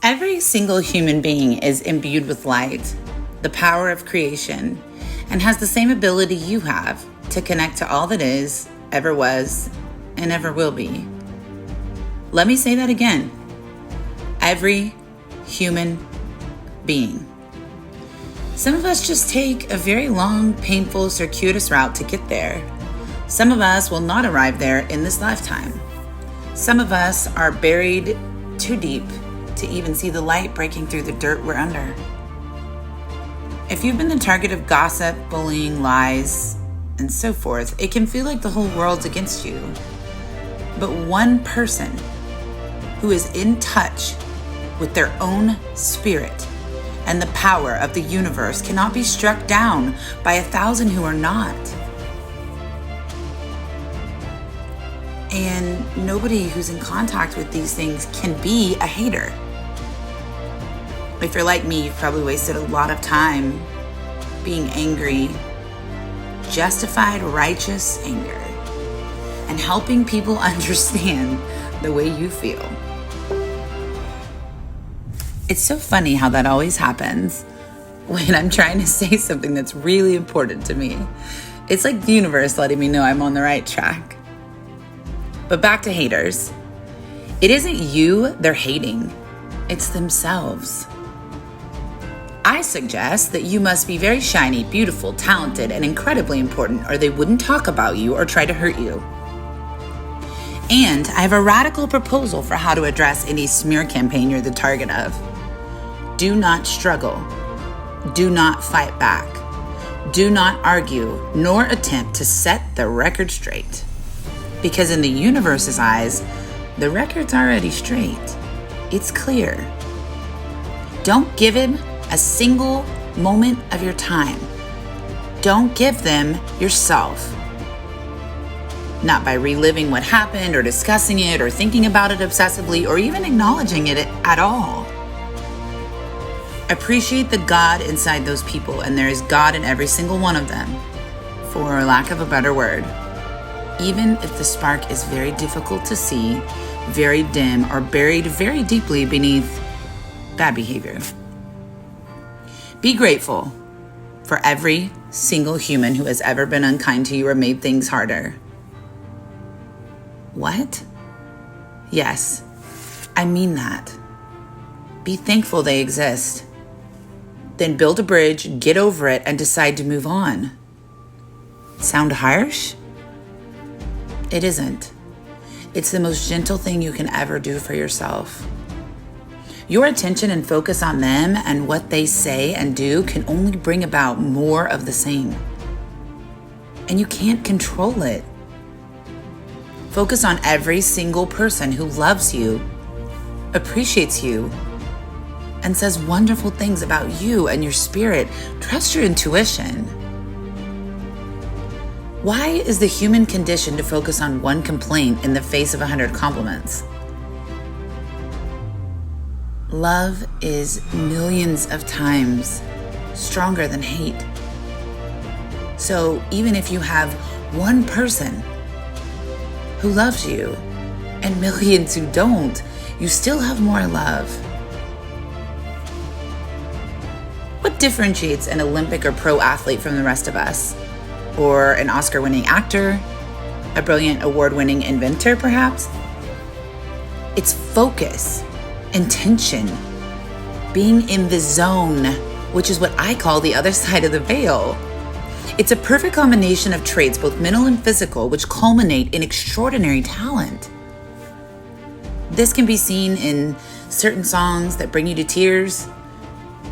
Every single human being is imbued with light, the power of creation, and has the same ability you have to connect to all that is, ever was, and ever will be. Let me say that again. Every human being. Some of us just take a very long, painful, circuitous route to get there. Some of us will not arrive there in this lifetime. Some of us are buried too deep to even see the light breaking through the dirt we're under. If you've been the target of gossip, bullying, lies, and so forth, it can feel like the whole world's against you. But one person who is in touch with their own spirit and the power of the universe cannot be struck down by 1,000 who are not. And nobody who's in contact with these things can be a hater. If you're like me, you've probably wasted a lot of time being angry, justified, righteous anger, and helping people understand the way you feel. It's so funny how that always happens when I'm trying to say something that's really important to me. It's like the universe letting me know I'm on the right track. But back to haters. It isn't you they're hating, it's themselves. I suggest that you must be very shiny, beautiful, talented, and incredibly important, or they wouldn't talk about you or try to hurt you. And I have a radical proposal for how to address any smear campaign you're the target of. Do not struggle. Do not fight back. Do not argue, nor attempt to set the record straight. Because in the universe's eyes, the record's already straight. It's clear. Don't give him a single moment of your time. Don't give them yourself. Not by reliving what happened or discussing it or thinking about it obsessively or even acknowledging it at all. Appreciate the God inside those people, and there is God in every single one of them, for lack of a better word. Even if the spark is very difficult to see, very dim, or buried very deeply beneath bad behavior. Be grateful for every single human who has ever been unkind to you or made things harder. What? Yes, I mean that. Be thankful they exist. Then build a bridge, get over it, and decide to move on. Sound harsh? It isn't. It's the most gentle thing you can ever do for yourself. Your attention and focus on them and what they say and do can only bring about more of the same. And you can't control it. Focus on every single person who loves you, appreciates you, and says wonderful things about you and your spirit. Trust your intuition. Why is the human condition to focus on one complaint in the face of 100 compliments? Love is millions of times stronger than hate. So even if you have one person who loves you and millions who don't, you still have more love. What differentiates an Olympic or pro athlete from the rest of us? Or an Oscar-winning actor? A brilliant award-winning inventor, perhaps? It's focus, intention, being in the zone, which is what I call the other side of the veil. It's a perfect combination of traits, both mental and physical, which culminate in extraordinary talent. This can be seen in certain songs that bring you to tears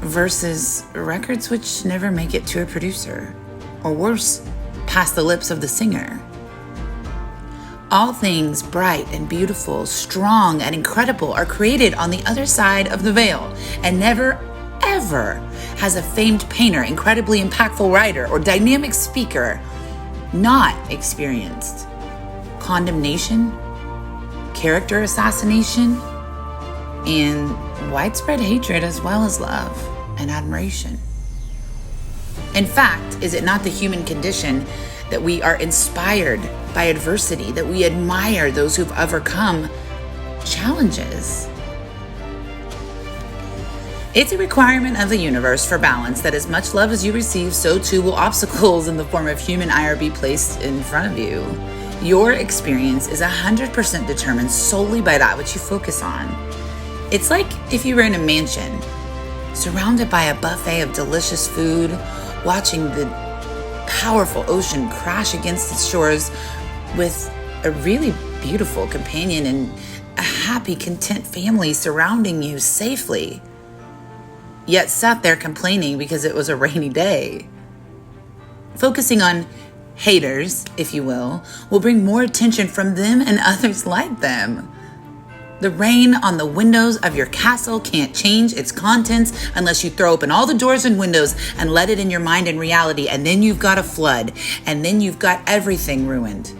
versus records which never make it to a producer, or worse, past the lips of the singer. All things bright and beautiful, strong and incredible are created on the other side of the veil, and never, ever has a famed painter, incredibly impactful writer, or dynamic speaker not experienced condemnation, character assassination, and widespread hatred as well as love and admiration. In fact, is it not the human condition that we are inspired by adversity, that we admire those who've overcome challenges? It's a requirement of the universe for balance that as much love as you receive, so too will obstacles in the form of human ire be placed in front of you. Your experience is 100% determined solely by that which you focus on. It's like if you were in a mansion, surrounded by a buffet of delicious food, watching the powerful ocean crash against its shores with a really beautiful companion and a happy, content family surrounding you safely, yet sat there complaining because it was a rainy day. Focusing on haters, if you will bring more attention from them and others like them. The rain on the windows of your castle can't change its contents unless you throw open all the doors and windows and let it in your mind and reality, and then you've got a flood, and then you've got everything ruined.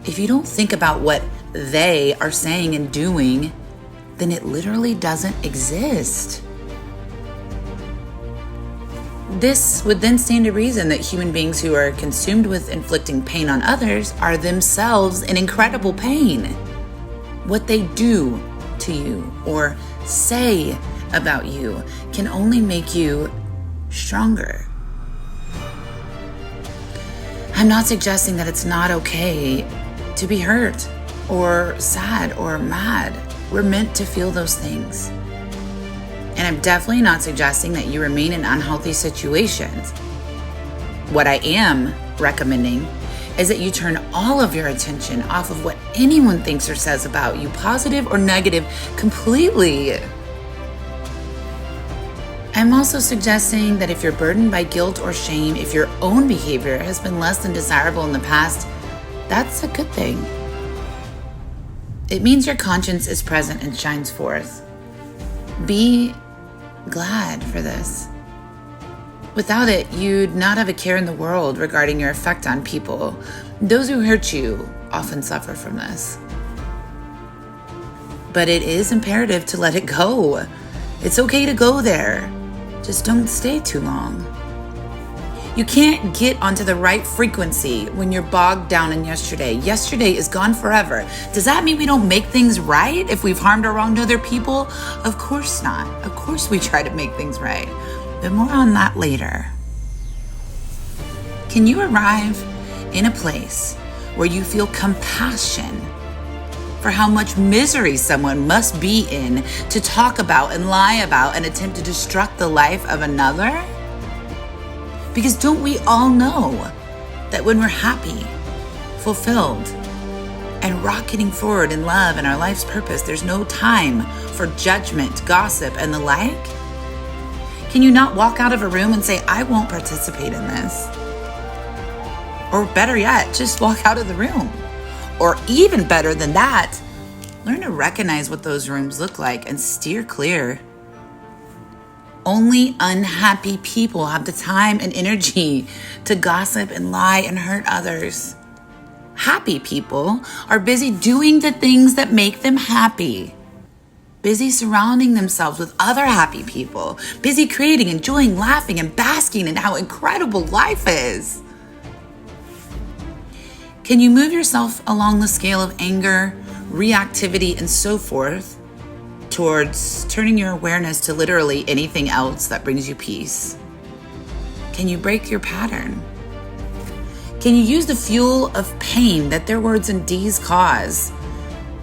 If you don't think about what they are saying and doing, then it literally doesn't exist. This would then stand to reason that human beings who are consumed with inflicting pain on others are themselves in incredible pain. What they do to you or say about you can only make you stronger. I'm not suggesting that it's not okay to be hurt or sad or mad. We're meant to feel those things. And I'm definitely not suggesting that you remain in unhealthy situations. What I am recommending is that you turn all of your attention off of what anyone thinks or says about you, positive or negative, completely. I'm also suggesting that if you're burdened by guilt or shame, if your own behavior has been less than desirable in the past, that's a good thing. It means your conscience is present and shines forth. Be glad for this. Without it, you'd not have a care in the world regarding your effect on people. Those who hurt you often suffer from this. But it is imperative to let it go. It's okay to go there. Just don't stay too long. You can't get onto the right frequency when you're bogged down in yesterday. Yesterday is gone forever. Does that mean we don't make things right if we've harmed or wronged other people? Of course not. Of course we try to make things right. But more on that later. Can you arrive in a place where you feel compassion for how much misery someone must be in to talk about and lie about and attempt to destruct the life of another? Because don't we all know that when we're happy, fulfilled, and rocketing forward in love and our life's purpose, there's no time for judgment, gossip, and the like? Can you not walk out of a room and say, I won't participate in this? Or better yet, just walk out of the room. Or even better than that, learn to recognize what those rooms look like and steer clear. Only unhappy people have the time and energy to gossip and lie and hurt others. Happy people are busy doing the things that make them happy. Busy surrounding themselves with other happy people. Busy creating, enjoying, laughing, and basking in how incredible life is. Can you move yourself along the scale of anger, reactivity, and so forth towards turning your awareness to literally anything else that brings you peace? Can you break your pattern? Can you use the fuel of pain that their words and deeds cause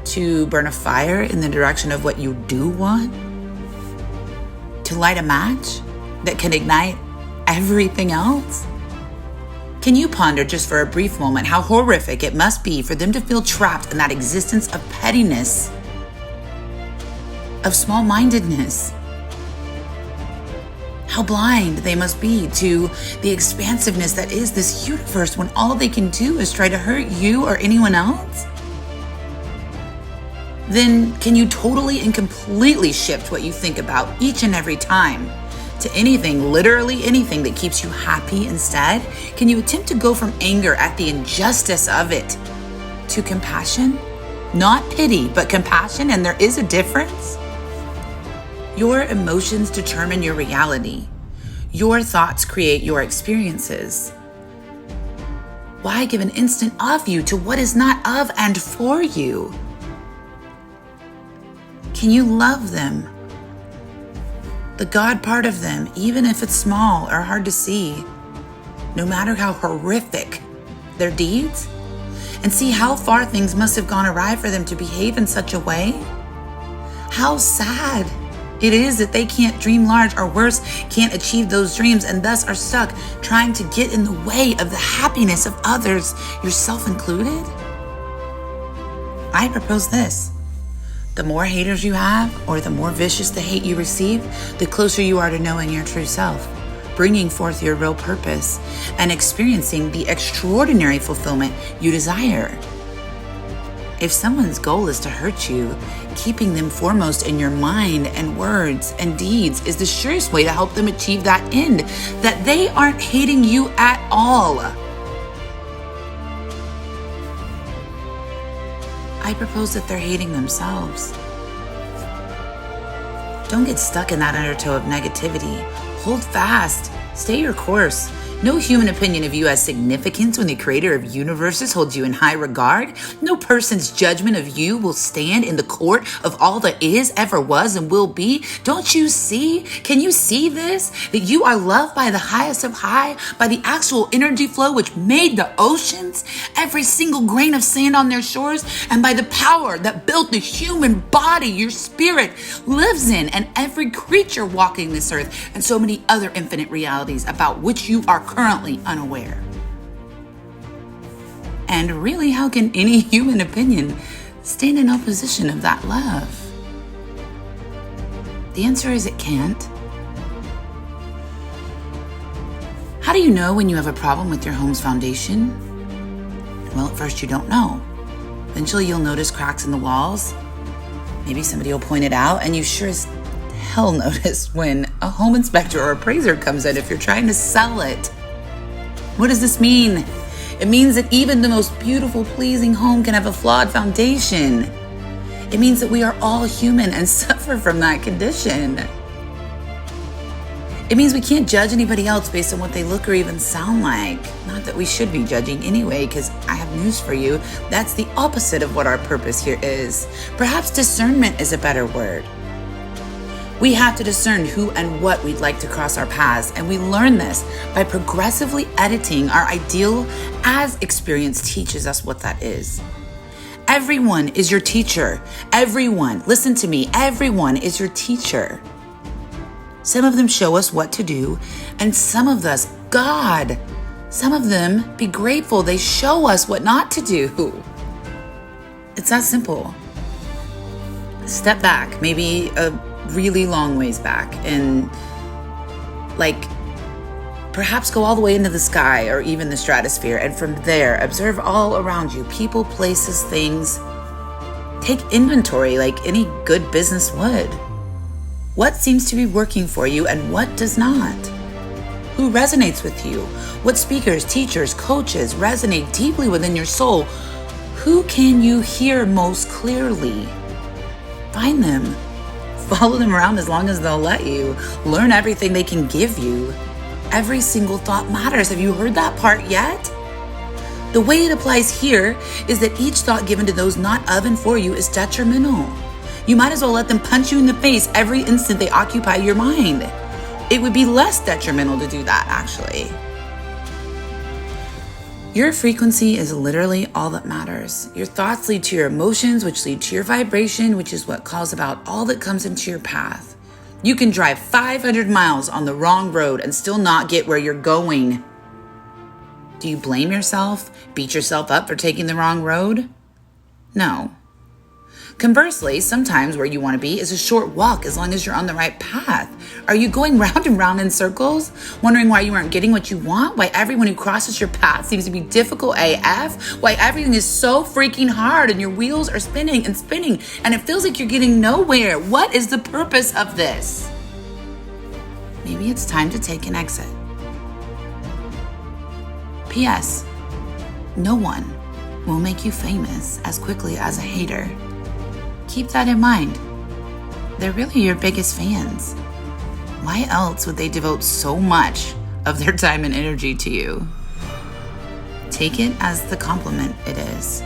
to burn a fire in the direction of what you do want? To light a match that can ignite everything else? Can you ponder just for a brief moment how horrific it must be for them to feel trapped in that existence of pettiness, of small-mindedness? How blind they must be to the expansiveness that is this universe when all they can do is try to hurt you or anyone else? Then can you totally and completely shift what you think about each and every time to anything, literally anything that keeps you happy instead? Can you attempt to go from anger at the injustice of it to compassion? Not pity, but compassion, and there is a difference. Your emotions determine your reality. Your thoughts create your experiences. Why give an instant of you to what is not of and for you? Can you love them? The God part of them, even if it's small or hard to see, no matter how horrific their deeds, and see how far things must have gone awry for them to behave in such a way? How sad it is that they can't dream large, or worse, can't achieve those dreams and thus are stuck trying to get in the way of the happiness of others, yourself included? I propose this. The more haters you have, or the more vicious the hate you receive, the closer you are to knowing your true self, bringing forth your real purpose, and experiencing the extraordinary fulfillment you desire. If someone's goal is to hurt you, keeping them foremost in your mind and words and deeds is the surest way to help them achieve that end, that they aren't hating you at all. I propose that they're hating themselves. Don't get stuck in that undertow of negativity. Hold fast. Stay your course. No human opinion of you has significance when the creator of universes holds you in high regard. No person's judgment of you will stand in the court of all that is, ever was, and will be. Don't you see? Can you see this? That you are loved by the highest of high, by the actual energy flow which made the oceans, every single grain of sand on their shores, and by the power that built the human body your spirit lives in, and every creature walking this earth, and so many other infinite realities about which you are currently unaware. And really, how can any human opinion stand in opposition of that love? The answer is it can't. How do you know when you have a problem with your home's foundation? Well, at first you don't know. Eventually you'll notice cracks in the walls. Maybe somebody will point it out, and you sure as hell notice when a home inspector or appraiser comes in if you're trying to sell it. What does this mean? It means that even the most beautiful, pleasing home can have a flawed foundation. It means that we are all human and suffer from that condition. It means we can't judge anybody else based on what they look or even sound like. Not that we should be judging anyway, because I have news for you. That's the opposite of what our purpose here is. Perhaps discernment is a better word. We have to discern who and what we'd like to cross our paths, and we learn this by progressively editing our ideal as experience teaches us what that is. Everyone is your teacher. Everyone, listen to me, everyone is your teacher. Some of them show us what to do, and some of us, God, some of them, be grateful they show us what not to do. It's that simple. Step back, maybe a really long ways back, and perhaps go all the way into the sky or even the stratosphere, and from there observe all around you, people, places, things. Take inventory like any good business would. What seems to be working for you and what does not? Who resonates with you? What speakers, teachers, coaches resonate deeply within your soul? Who can you hear most clearly? Find them. Follow them around as long as they'll let you. Learn everything they can give you. Every single thought matters. Have you heard that part yet? The way it applies here is that each thought given to those not of and for you is detrimental. You might as well let them punch you in the face every instant they occupy your mind. It would be less detrimental to do that, actually. Your frequency is literally all that matters. Your thoughts lead to your emotions, which lead to your vibration, which is what calls about all that comes into your path. You can drive 500 miles on the wrong road and still not get where you're going. Do you blame yourself, beat yourself up for taking the wrong road? No. Conversely, sometimes where you want to be is a short walk as long as you're on the right path. Are you going round and round in circles, wondering why you aren't getting what you want? Why everyone who crosses your path seems to be difficult AF? Why everything is so freaking hard and your wheels are spinning and spinning and it feels like you're getting nowhere? What is the purpose of this? Maybe it's time to take an exit. P.S. No one will make you famous as quickly as a hater. Keep that in mind. They're really your biggest fans. Why else would they devote so much of their time and energy to you? Take it as the compliment it is.